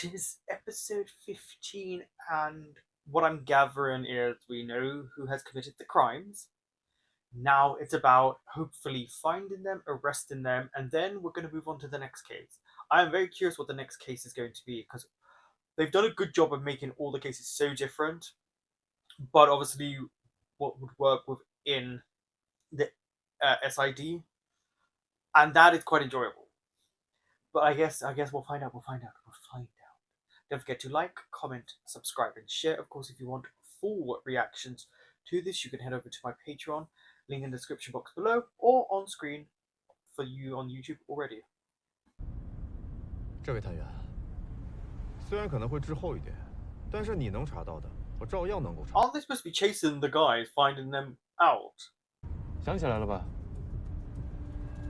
It is episode 15, and what I'm gathering is we know who has committed the crimes. Now it's about hopefully finding them, arresting them, and then we're going to move on to the next case. I am very curious what the next case is going to be because they've done a good job of making all the cases so different, but obviously, what would work within the SID, and that is quite enjoyable. But I guess we'll find out. We'll find out. Don't forget to like, comment, subscribe, and share. Of course, if you want full reactions to this, you can head over to my Patreon, link in the description box below, or on screen for you on YouTube already. 这位探员，虽然可能会滞后一点，但是你能查到的，我照样能够查。Aren't they supposed to be chasing the guys, finding them out? 想起来了吧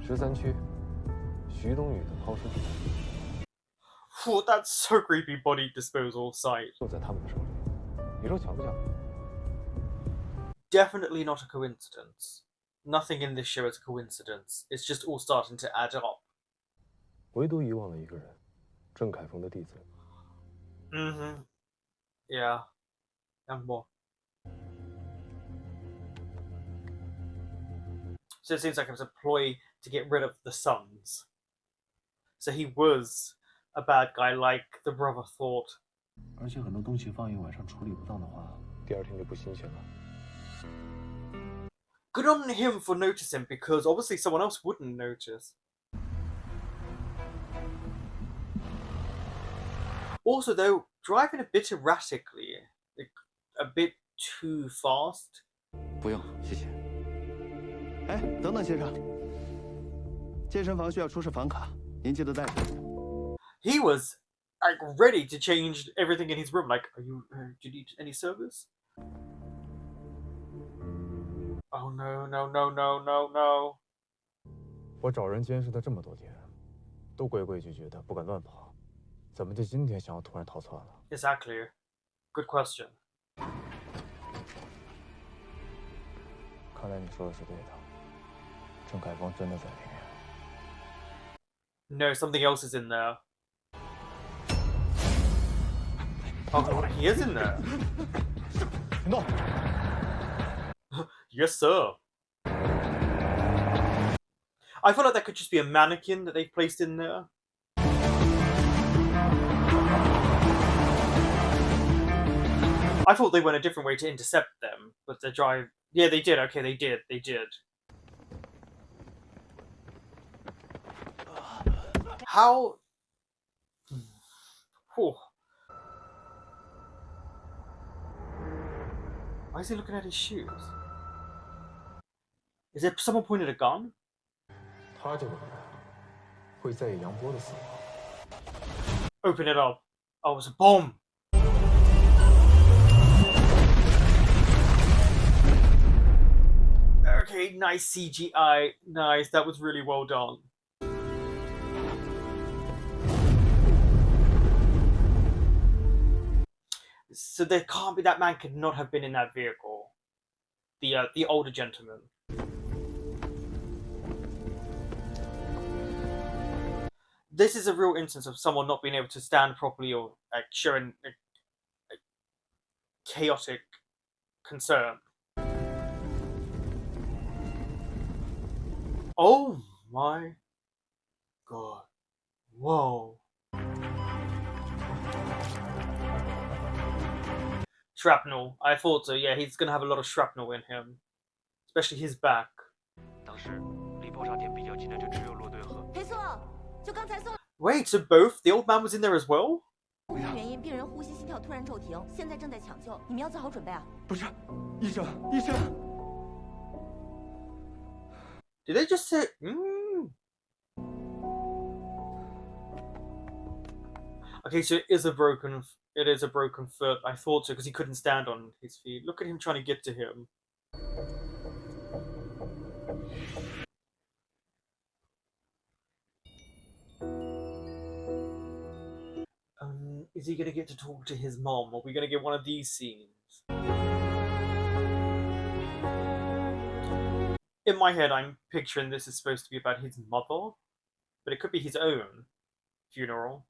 ？13区，徐冬雨的抛尸地。 Oh, that's so creepy body disposal site. 就在他们的手里，你说巧不巧？ Definitely not a coincidence. Nothing in this show is a coincidence. It's just all starting to add up. 唯独遗忘了一个人，郑凯峰的弟子。Yeah. And more. So it seems like it was a ploy to get rid of the sons. So he was a bad guy like the brother thought. 而且很多东西放一晚上处理不当的话，第二天就不新鲜了。 Good on him for noticing, because obviously someone else wouldn't notice. Also, though, driving a bit erratically, like, a bit too fast. 不用，谢谢。哎，等等，先生，健身房需要出示房卡，您记得带着。He was like ready to change everything in his room. Like, do you need any service? Oh no, no, no, no, no, no. 我找人监视他这么多天，都规规矩矩的，不敢乱跑，怎么就今天想要突然逃窜了？ Exactly. Good question. 看来你说的是对的，郑凯峰真的在里面。 No, something else is in there. Oh, he is in there. No. Yes, sir. I feel like that could just be a mannequin that they've placed in there. I thought they went a different way to intercept them, but the drive... Yeah, they did. Okay, they did. They did. How... Whew. Why is he looking at his shoes? Is there someone pointed a gun? 他这个人会在意杨波的死亡。 Open it up. Oh, it's a bomb. Okay, nice CGI. Nice, that was really well done. So there can't be, that man could not have been in that vehicle. The older gentleman. This is a real instance of someone not being able to stand properly or like showing a chaotic concern. Oh my god. Whoa. Shrapnel. I thought so, yeah, he's gonna have a lot of shrapnel in him. Especially his back. 当时离爆炸点比较近的就只有骆队和。没错，就刚才送。 Wait, so both? The old man was in there as well? 不明原因，病人呼吸心跳突然骤停，现在正在抢救，你们要做好准备啊！不是，医生，医生。 Did they just say... Okay, so it is a broken foot. I thought so, because he couldn't stand on his feet. Look at him trying to get to him. Is he going to get to talk to his mom? Are we going to get one of these scenes? In my head, I'm picturing this is supposed to be about his mother, but it could be his own funeral.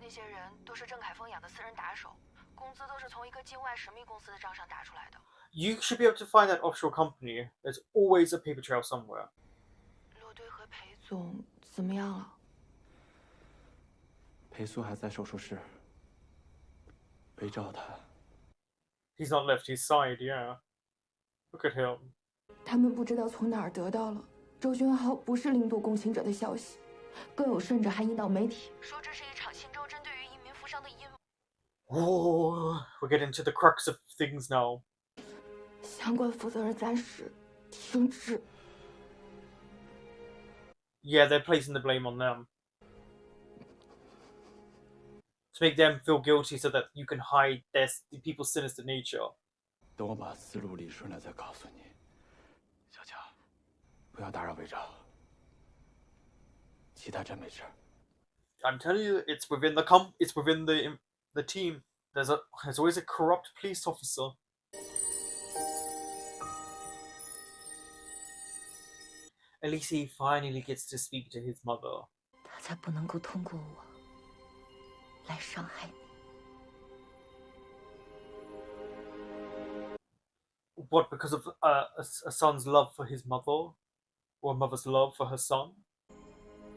那些人都是郑凯峰养的私人打手，工资都是从一个境外神秘公司的账上打出来的。You should be able to find that offshore company. There's always a paper trail somewhere. 骆堆和裴总怎么样了？裴苏还在手术室，围照他。He's not left his side, yeah. Look at him. 他们不知道从哪儿得到了周君浩不是领导共情者的消息，更有甚者还引导媒体说这是一场新州针对于移民富商的阴谋。Oh, we're getting to the crux of things now. 相关负责人暂时停职。Yeah, they're placing the blame on them. To make them feel guilty so that you can hide the people's sinister nature. 等我把思路理顺了再告诉你。小乔，不要打扰围照。其他真没事。I'm telling you, it's within the team. There's always a corrupt police officer. At least he finally gets to speak to his mother. 他才不能够通过我来伤害你。What, because of a son's love for his mother? Or a mother's love for her son?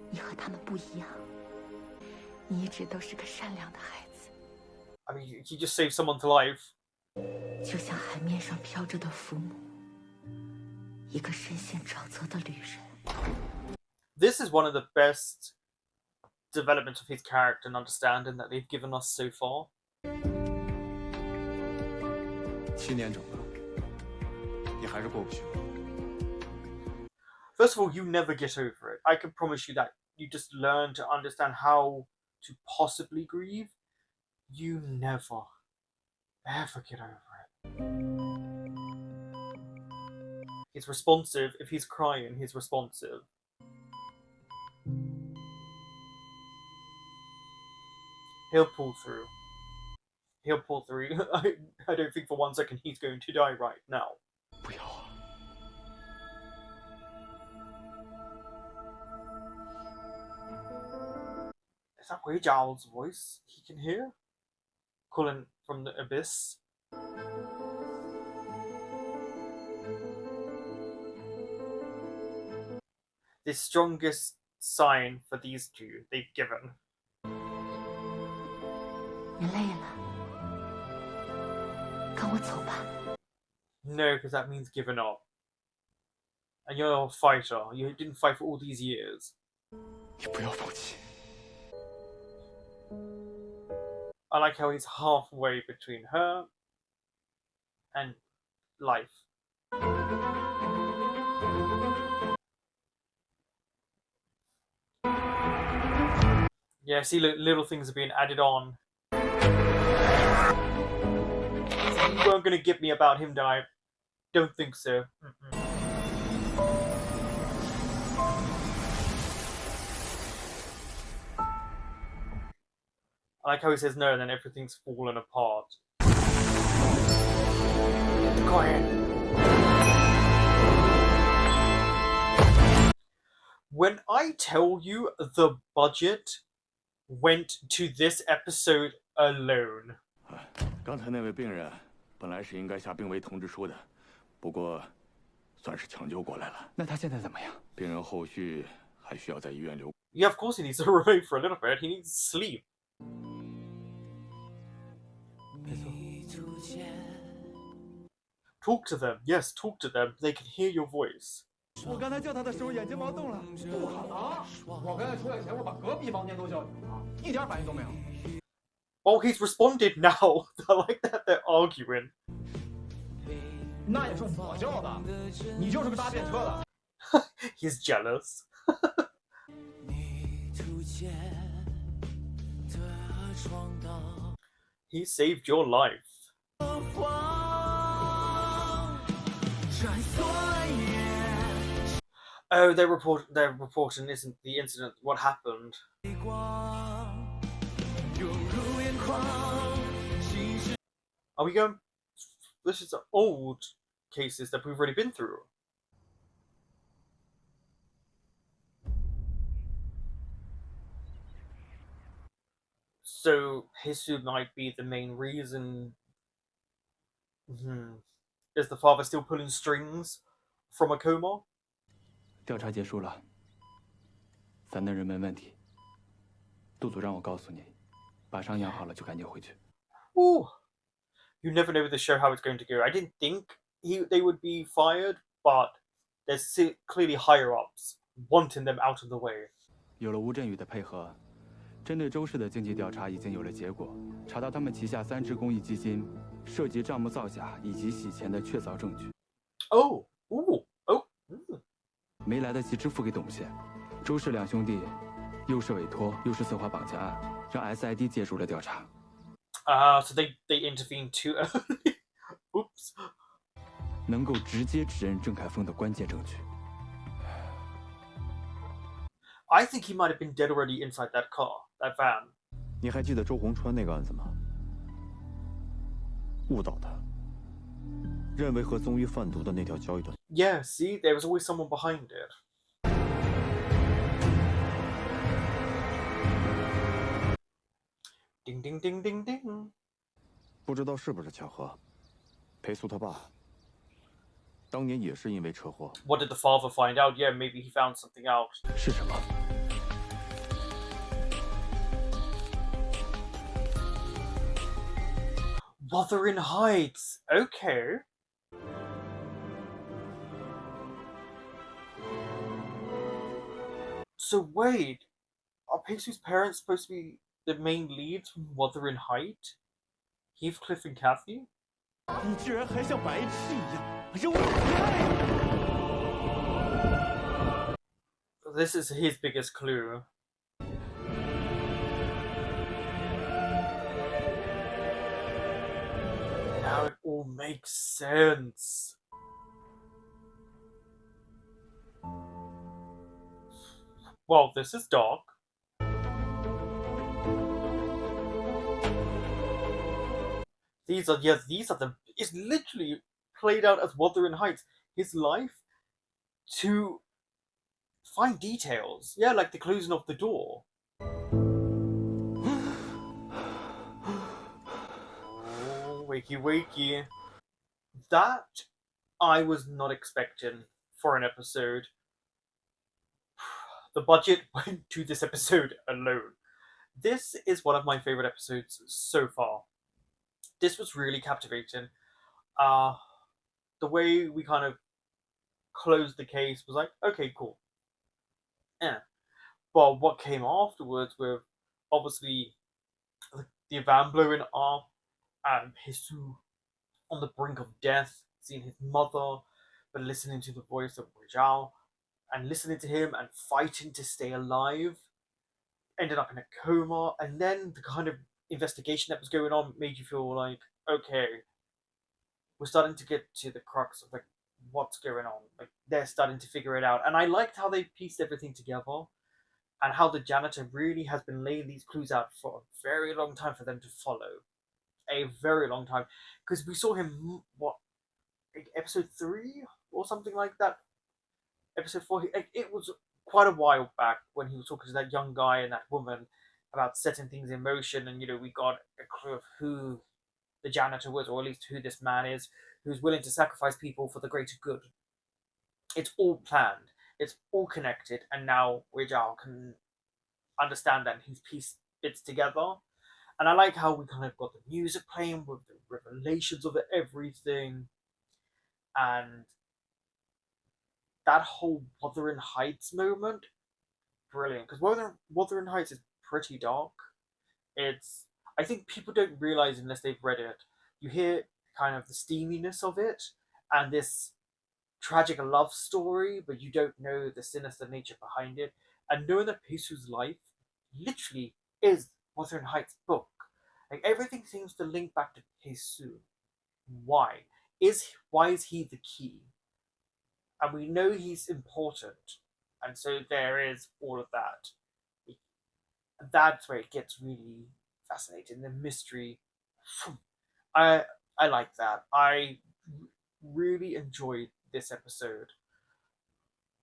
你和他们不一样，你一直都是个善良的孩子， I mean, he just saved someone's life. 就像海面上飘着的浮木，一个深陷沼泽的旅人。This is one of the best developments of his character and understanding that they've given us so far. 7年整了，你还是过不去吗？ First of all, you never get over it. I can promise you that you just learn to understand how to possibly grieve. You never, ever get over it. He's responsive. If he's crying, he's responsive. He'll pull through. He'll pull through. I don't think for 1 second he's going to die right now. 不要啊！ Is that Wei Zhao's voice he can hear? Calling from the abyss? The strongest sign for these two they've given. 你累了，跟我走吧。 No, because that means giving up. And you're a fighter. You didn't fight for all these years. 你不要放弃。 I like how he's halfway between her and life. Yeah, see, little things are being added on. You weren't going to get me about him dying. Don't think so. I like how he says no, and then everything's fallen apart. Quiet. When I tell you the budget went to this episode alone. 刚才那位病人本来是应该下病危通知书的，不过算是抢救过来了。那他现在怎么样？病人后续还需要在医院留。Yeah, of course he needs to remain for a little bit. He needs sleep. 没错。 Talk to them. Yes, talk to them. They can hear your voice. 我刚才叫他的时候眼睫毛动了。不可能！我刚才出来前，我把隔壁房间都叫醒了，一点反应都没有。 Oh, he's responded now. I like that they're arguing. 那也是我叫的，你就是个搭便车的。He's jealous. He saved your life. Oh, they're reporting isn't the incident. What happened? Are we going? This is old cases that we've already been through. So Jesus might be the main reason. Is the father still pulling strings from a coma? 调查结束了，咱的人没问题。杜总让我告诉你，把伤养好了就赶紧回去。Ooh. You never know with the show how it's going to go. I didn't think they would be fired, but there's clearly higher ups wanting them out of the way. 有了吴镇宇的配合，针对周氏的经济调查已经有了结果，查到他们旗下3支公益基金涉及账目造假以及洗钱的确凿证据。Oh, ooh, oh. 没来得及支付给董宪，周氏2兄弟又是委托又是策划绑架案，让 SID 介入了调查。So they intervened too early. Oops. 能够直接指认郑凯峰的关键证据。I think he might have been dead already inside that car, that van. 你还记得周鸿川那个案子吗？误导他，认为和宗玉贩毒的那条交易短。Yeah, see, there was always someone behind it. Ding ding ding ding ding. 不知道是不是巧合，裴素他爸当年也是因为车祸。What did the father find out? Yeah, maybe he found something out. 是什么？ Wuthering Heights. Okay. So wait, are Pacey's parents supposed to be the main leads from Wuthering Heights? Heathcliff and Kathy? 你居然还像白痴一样扔我菜！ This is his biggest clue. Now it all makes sense. Well, this is dark. These are the. It's literally played out as Wuthering Heights. His life to find details. Yeah, like the closing of the door. Oh, wakey wakey. That I was not expecting for an episode. The budget went to this episode alone. This is one of my favorite episodes so far. This was really captivating. The way we kind of closed the case was like, okay, cool. Yeah. But what came afterwards with obviously the van blowing up and Jesus on the brink of death, seeing his mother, but listening to the voice of Rizal and listening to him and fighting to stay alive, ended up in a coma, and then the kind of investigation that was going on made you feel like, okay, we're starting to get to the crux of like what's going on. Like they're starting to figure it out. And I liked how they pieced everything together and how the janitor really has been laying these clues out for a very long time for them to follow. A very long time. Because we saw him, what, episode 3 or something like that? Episode 4? It was quite a while back when he was talking to that young guy and that woman about setting things in motion. And, we got a clue of who the janitor was, or at least who this man is, who's willing to sacrifice people for the greater good. It's all planned. It's all connected. And now Wijal can understand that and he's pieced bits together. And I like how we kind of got the music playing with the revelations of everything. And that whole Wuthering Heights moment, brilliant. Because Wuthering Heights is pretty dark. I think people don't realize unless they've read it. You hear kind of the steaminess of it and this tragic love story, but you don't know the sinister nature behind it. And knowing that Pesu's life literally is Wuthering Heights' book. Like everything seems to link back to Pesu. Why? Why is he the key? And we know he's important. And so there is all of that. That's where it gets really fascinating. The mystery. I like that. I really enjoyed this episode.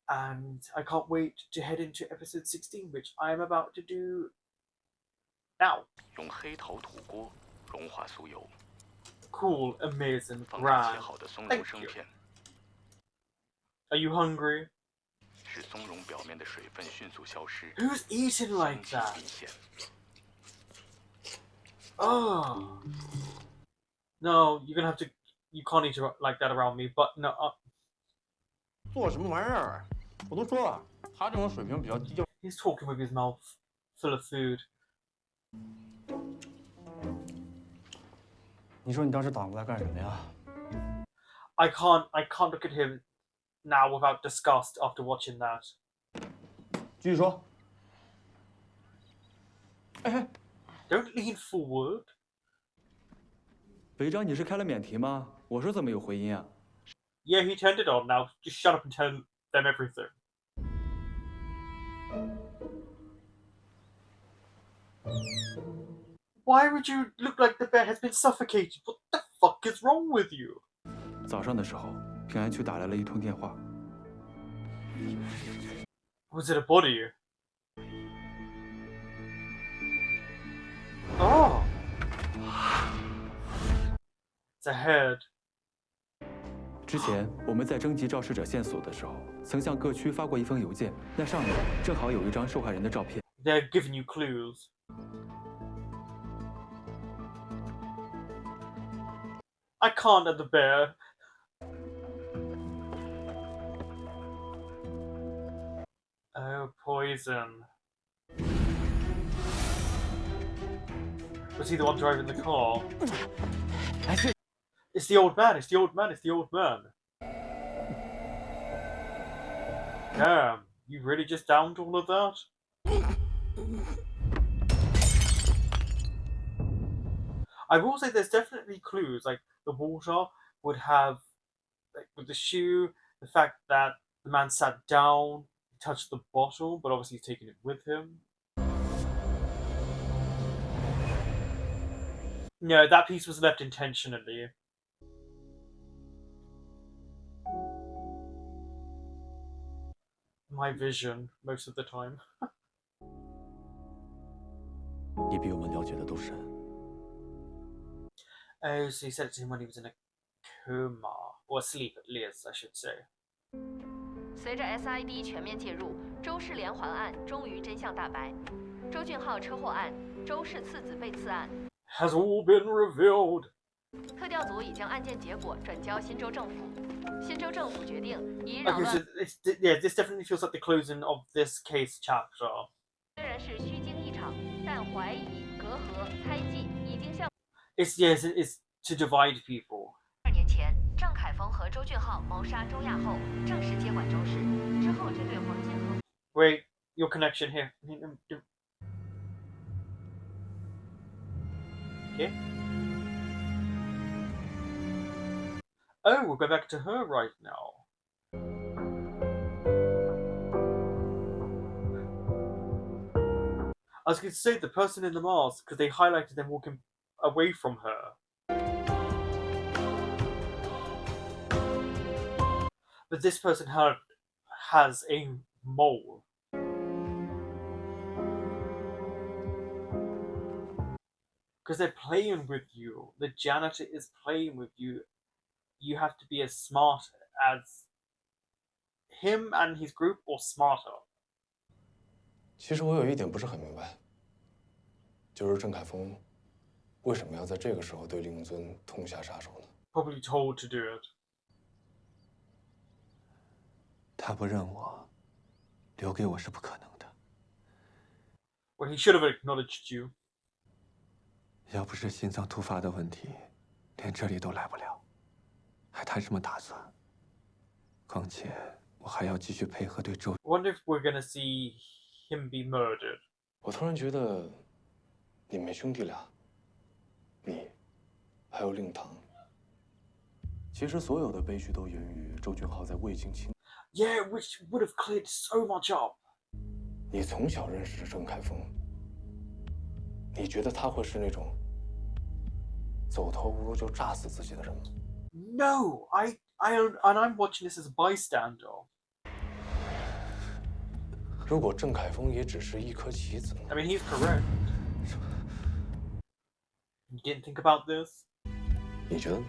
And I can't wait to head into episode 16, which I'm about to do Now. 用黑陶土锅融化酥油， Cool, amazing, 放上切 grand. 好的松茸 Thank 生 you. 片， Are you hungry? 使松茸表面的水分迅速消失， Who's eating 香 like 气 that? 明显。 Oh. No, you're gonna have to. You can't eat like that around me. But no. 做什么玩意儿？我都说了，他这种水平比较低。He's talking with his mouth full of food. 你说你当时挡过来干什么呀？ I can't look at him now without disgust after watching that. 继续说。哎， Don't lean forward. 违章，你是开了免提吗？我说怎么有回音啊？ Yeah, he turned it on. Now just shut up and tell them everything. Why would you look like the bear has been suffocated? What the fuck is wrong with you? 早上的时候，平安区打来了一通电话， Was it a body? Oh. It's a head. 之前我们在征集肇事者线索的时候，曾向各区发过一封邮件，那上面正好有一张受害人的照片。 They're giving you clues. I can't at the bear. Oh, poison. Was he the one driving the car? It's the old man, it's the old man, it's the old man. Damn, you really just downed all of that? I will say there's definitely clues, like the water would have, like with the shoe, the fact that the man sat down, he touched the bottle, but obviously he's taking it with him. No, that piece was left intentionally. My vision, most of the time. 你比我们了解的都深。 Oh, so he said it to him when he was in a coma. Or asleep, at least, I should say. 随着 SID 全面介入，周氏连环案终于真相大白。周俊浩车祸案，周氏次子被刺案， Has all been revealed. 特调组已将案件结果转交新州政府。新州政府决定以扰 Okay, 乱 so yeah, this definitely feels like the closing of this case chapter. 虽然是虚惊一场，但怀疑、隔阂、猜忌已经向。 It's to divide people. 2年前，郑凯峰和周俊浩谋杀周亚后，正式接管周氏。之后针对黄金和 Wait, your connection here. Okay. Oh, we'll go back to her right now. I was going to say the person in the mask because they highlighted them walking away from her. But this person has a mole. Because they're playing with you. The janitor is playing with you. You have to be as smart as him and his group or smarter. 其实我有一点不是很明白，就是郑凯峰为什么要在这个时候对令尊痛下杀手呢？ Probably told to do it. 他不认我，留给我是不可能的。 Well, he should have acknowledged you. 要不是心脏突发的问题，连这里都来不了，还谈什么打算？况且我还要继续配合对周。 I wonder if we're gonna see him be murdered. 我突然觉得，你们兄弟俩，你，还有令堂，其实所有的悲剧都源于周俊浩在未经情。 Yeah, which would have cleared so much up. 你从小认识郑凯峰，你觉得他会是那种走投无路就炸死自己的人吗？ No, and I'm watching this as a bystander. 如果郑凯峰也只是一颗棋子呢？ I mean, he's correct. You didn't think about this? 你觉得呢？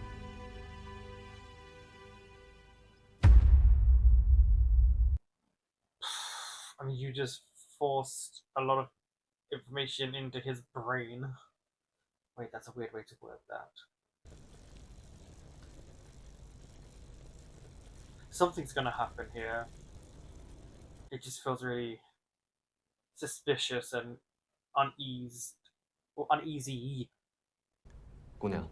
I mean, you just forced a lot of information into his brain. Wait, that's a weird way to word that. Something's gonna happen here. It just feels really suspicious and uneasy. 姑娘，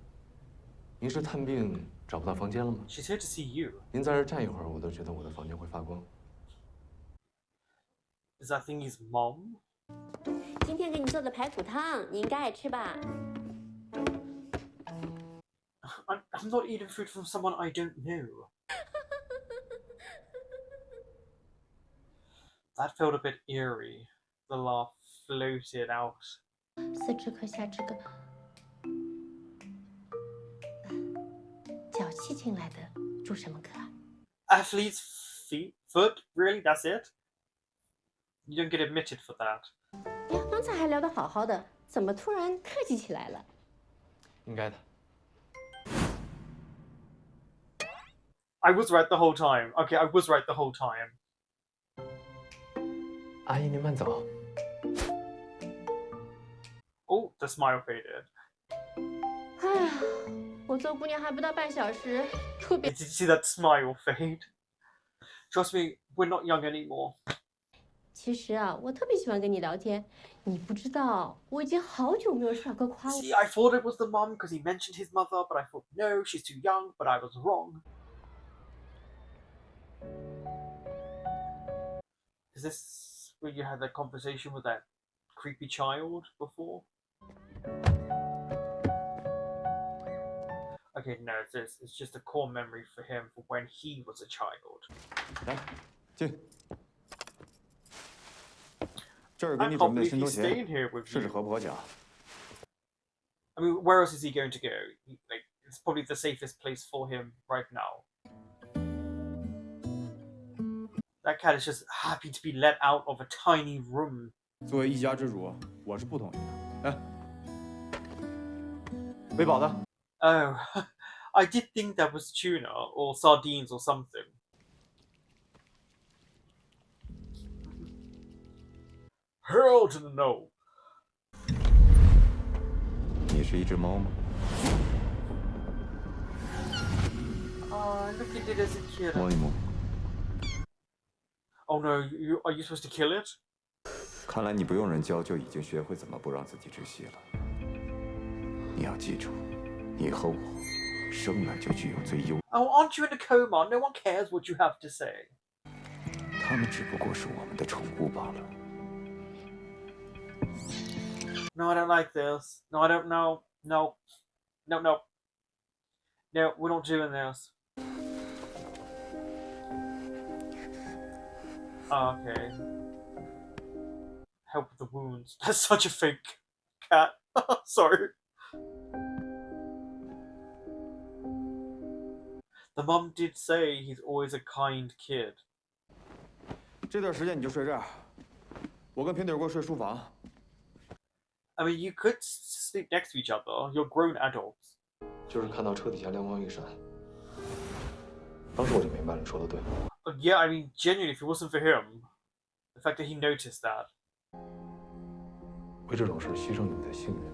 您是探病找不到房间了吗？ She's here to see you. 您在这儿站一会儿，我都觉得我的房间会发光。 Is that thingy's mom? 今天给你做的排骨汤，你应该爱吃吧？ I'm not eating food from someone I don't know. That felt a bit eerie. The laugh floated out. 四只课下这个脚气进来的住什么课啊？ Athlete's foot? Really? That's it? You don't get admitted for that. 呀，刚才还聊得好好的，怎么突然客气起来了？应该的。 I was right the whole time. Okay, I was right the whole time. 阿姨，您慢走。 Oh, the smile faded. 哎呀，我做姑娘还不到半小时，特别 Did you see that smile fade? Trust me, we're not young anymore. 其实啊，我特别喜欢跟你聊天。你不知道，我已经好久没有帅哥夸我。 See, I thought it was the mom because he mentioned his mother, but I thought, no, she's too young, but I was wrong. Is this where you had that conversation with that creepy child before? Okay, no, it's just a core memory for him for when he was a child. 来，进。这儿给 I 你 can't 准备的 believe 新拖 he's 鞋， staying here with 试试 you. 合不合脚。 I mean, where else is he going to go? Like, it's probably the safest place for him right now. That cat is just happy to be let out of a tiny room. 作为一家之主，我是不同意的。来，喂饱的。 Oh, I did think that was tuna or sardines or something. Hell to the no. 你是一只猫吗？ Look at it as a kid. 摸一摸。 Oh no, are you supposed to kill it? 看来你不用人教就已经学会怎么不让自己窒息了。你要记住，你和我生来就具有最优。 Oh, aren't you in a coma? No one cares what you have to say. 他们只不过是我们的宠物罢了。 No, I don't like this. No, I don't know. No. No, no. No, we're not doing this. Oh, okay. Help with the wounds. That's such a fake cat. Sorry. The mum did say he's always a kind kid. 这段时间你就睡这儿，我跟平底锅睡书房。 I mean, you could sleep next to each other. You're grown adults. 就是看到车底下亮光一闪，当时我就明白了，你说的对。 Yeah, I mean, genuinely, if it wasn't for him, the fact that he noticed that. 为这种事牺牲你们的信任，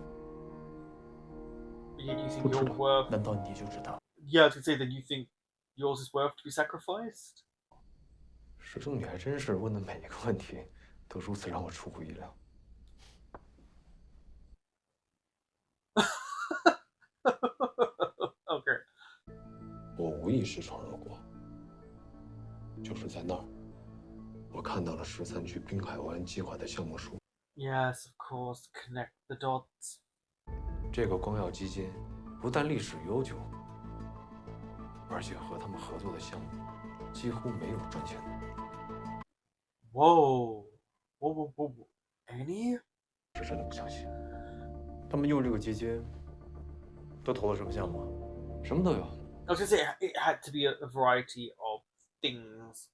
But yet you think your worth. 难道你就知道？ Yeah, I was gonna say that you think yours is worth to be sacrificed. 师兄，你还真是问的每一个问题都如此让我出乎意料。Okay. 我无意识闯入过，就是在那儿，我看到了13区滨海湾计划的项目书。 Yes, of course. Connect the dots. 这个光耀基金不但历史悠久，而且和他们合作的项目几乎没有赚钱的。 Whoa. Whoa. Any? 是真的不相信，他们用这个基金都投了什么项目啊？什么都有。 I was gonna say it had to be a variety of things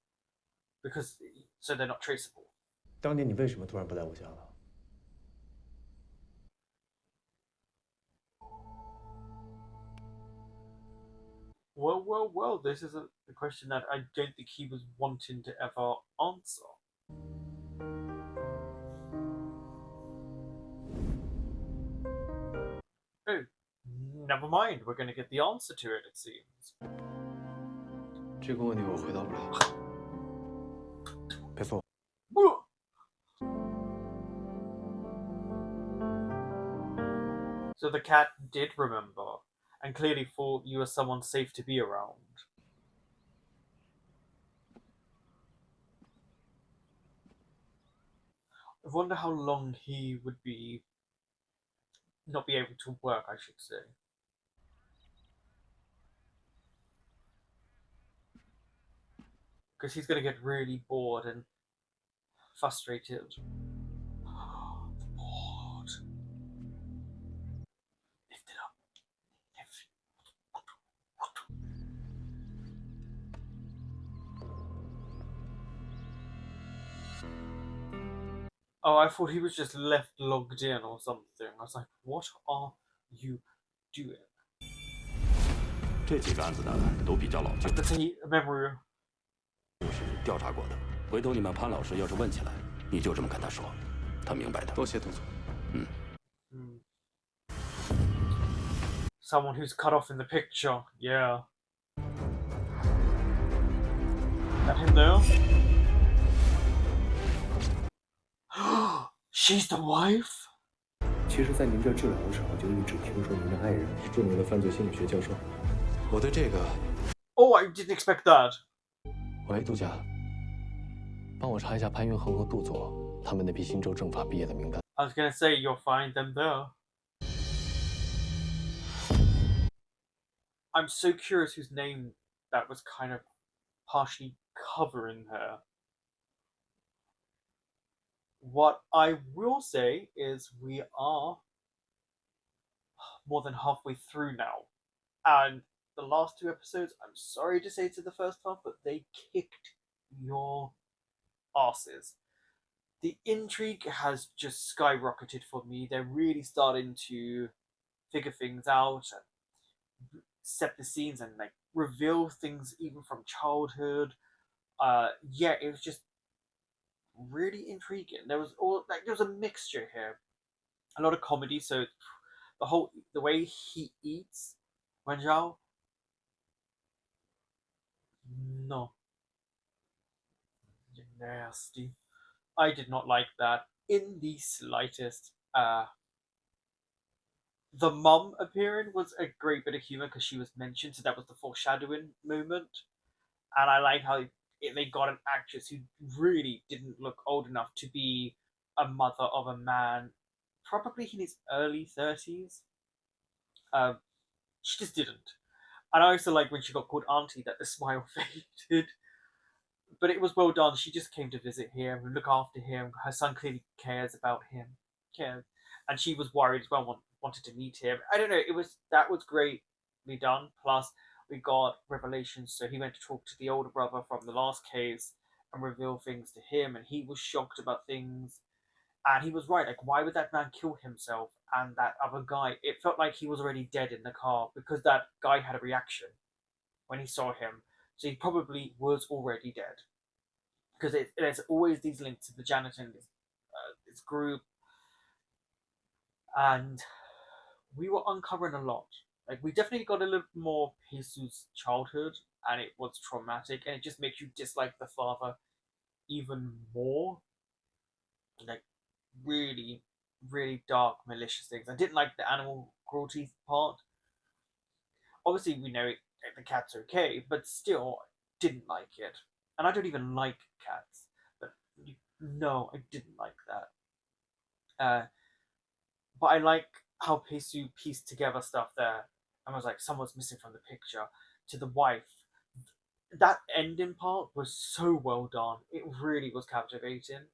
because so they're not traceable. 当年你为什么突然不在我家了？ Well, this is a question that I don't think he was wanting to ever answer. Oh, never mind. We're going to get the answer to it, it seems. 这个问题我回答不了。别说。So the cat did remember, and clearly thought you were someone safe to be around. I wonder how long he would not be able to work, I should say. Because he's going to get really bored and frustrated. Bored. Lift it up. Oh, I thought he was just left logged in or something. I was like, what are you doing? 这几个案子呢都比较老旧， That's a memory. 是调查过的。回头你们潘老师要是问起来，你就这么跟他说，他明白的。多谢董总。Someone who's cut off in the picture, yeah. That him there? She's the wife? 其实，在您这治疗的时候，就一直听说您的爱人是著名的犯罪心理学教授。我对这个…… Oh, I didn't expect that. 喂，杜佳，帮我查一下潘云恒和杜总他们那批新州政法毕业的名单。I was gonna say you'll find them there. I'm so curious whose name that was kind of partially covering her. What I will say is we are more than halfway through now. And the last two episodes, I'm sorry to say to the first half, but they kicked your asses. The intrigue has just skyrocketed for me. They're really starting to figure things out and set the scenes and like reveal things even from childhood. Yeah, it was just really intriguing. There was a mixture here, a lot of comedy. So the way he eats, Wenjiao, no, you're nasty. I did not like that in the slightest. The mum appearing was a great bit of humor because she was mentioned, so that was the foreshadowing moment. And I like how they got an actress who really didn't look old enough to be a mother of a man, probably in his early 30s. She just didn't. And I also like when she got called auntie that the smile faded. But it was well done. She just came to visit him and look after him. Her son clearly cares about him. Cares. And she was worried as well, wanted to meet him. I don't know, that was greatly done. Plus we got revelations, so he went to talk to the older brother from the last case and reveal things to him, and he was shocked about things. And he was right, like, why would that man kill himself? And that other guy, it felt like he was already dead in the car because that guy had a reaction when he saw him. So he probably was already dead. Because there's always these links to the janitor in this group. And we were uncovering a lot. Like, we definitely got a little more Jesus' childhood, and it was traumatic, and it just makes you dislike the father even more. Like, really, really dark, malicious things. I didn't like the animal cruelty part. Obviously, we know the cat's okay, but still, didn't like it. And I don't even like cats, but no, I didn't like that. But I like how Pesu pieced together stuff there and was like, someone's missing from the picture to the wife. That ending part was so well done. It really was captivating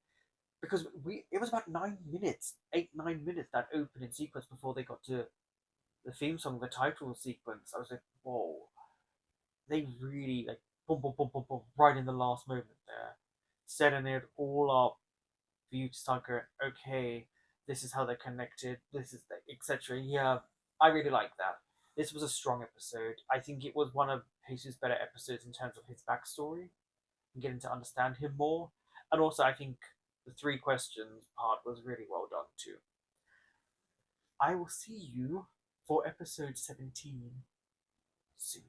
because it was about 9 minutes, 8-9 minutes, that opening sequence before they got to the theme song, the title sequence. I was like, whoa, they really like boom, boom, boom, boom, boom, right in the last moment there, setting it all up for you to start going, okay, this is how they're connected, this is etc. Yeah, I really like that. This was a strong episode. I think it was one of Jesus better episodes in terms of his backstory and getting to understand him more. And also, I think the 3 questions part was really well done too. I will see you for episode 17 soon.